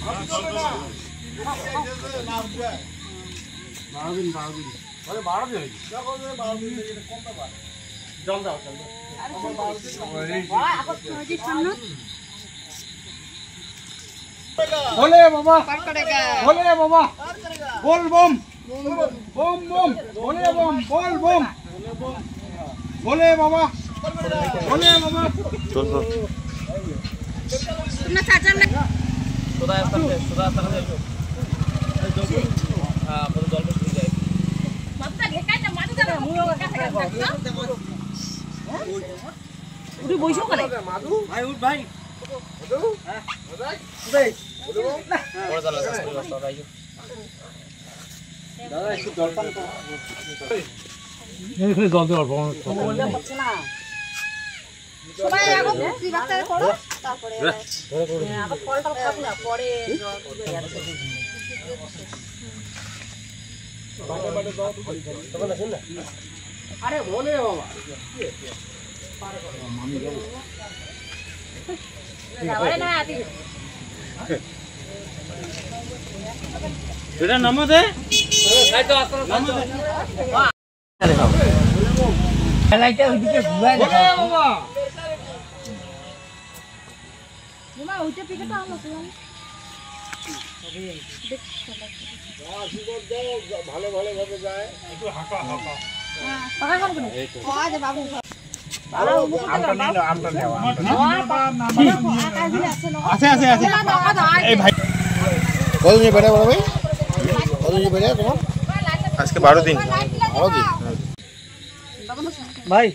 भोले बाबा बोल बम बम बम भोले बम बोल बम भोले बाबा चल ना चार्जर में सुधा जाइयो हां बड़ जल में जाए मत्ता ढेकाय त माथि जाबे उडी बइसो करे माधु भाई उठ भाई मधु हां मजाक उदय बड़ जल रास्ता जाइयो दादा একটু জলপান এখানে জল দেওয়ার বললে হচ্ছে না সবাই আগে বুঝি বাচ্চারে করো তারপরে আবার ফলটা খাবো না পরে বাটে দাও তখন আসেন না আরে বলে বাবা পারে করো মামি যাবো যাবে না আদি এটা নামো দে খাই তো আসল নামো দে আরে খাও লাইটটা ওইদিকে ঘুরায় দেখা বাবা নিমা ওইটা পিকেটা আনো তুমি ভালো ভালো ভাবে যায় একটু হাঁকা টাকা কোন কোন আজ বাবু আমটা নেওয়া আছে এই ভাই কত দিন বেড়ে বড় ভাই কত দিন বেড়ে তোমার আজকে 12 দিন ভাই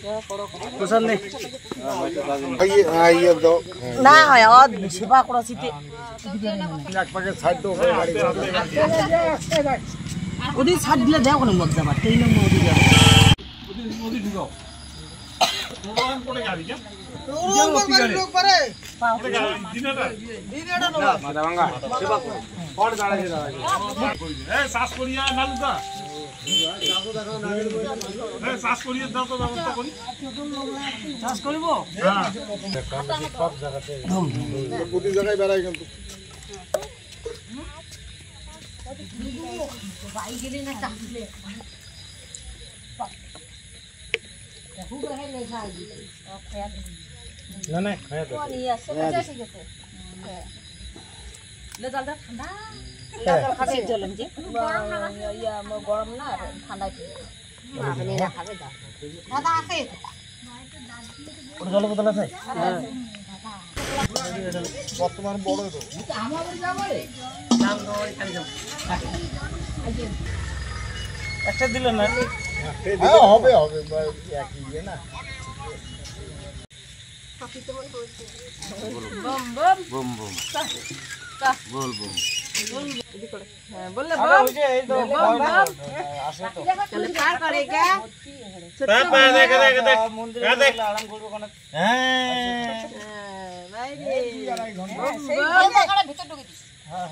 কুশল নেই ये दो না হয় আর সেবা করছিতে এক প্যাকেট ছাড় দাও গাড়ি ওদি ছাড় দিলে দাও কোন মত যাবা তেই না মোদি যাবে নদী ঢুকাও প্রোগ্রাম করে গাড়ি যা লোক পারে দিনেটা না মাথা ভাঙা সেবা করো পড় দাঁড়াই এই শ্বাস করিয়া নালুদা এই শ্বাস করিয়া দাও তো ব্যবস্থা করি চাষ করব হ্যাঁ সব জায়গাতে প্রতি জায়গায় বেড়াই কিন্তু ভাই গেলি না চাকলে না না খায়া দাও জলটা ঠান্ডা জল খাবে জল যে গরম না ইয়া গরম না ঠান্ডা খেয়ে আপনি না খাবে দাদা আছে ওটা জল বোতল আছে বর্তমান বড় তো আমাদের যাবে নাম ধরে খালি যাও একটা দিল না হ্যাঁ হবে হবে একই ইয়ে না বম বম বুম বুম বল বুম बोले আরে ওই যে এই তো আসে তো चल पार करेगा পা দেখ মন্দিরে আরাম করব কোন হ্যাঁ भाई रे ভিতর ঢুকে দিস হ্যাঁ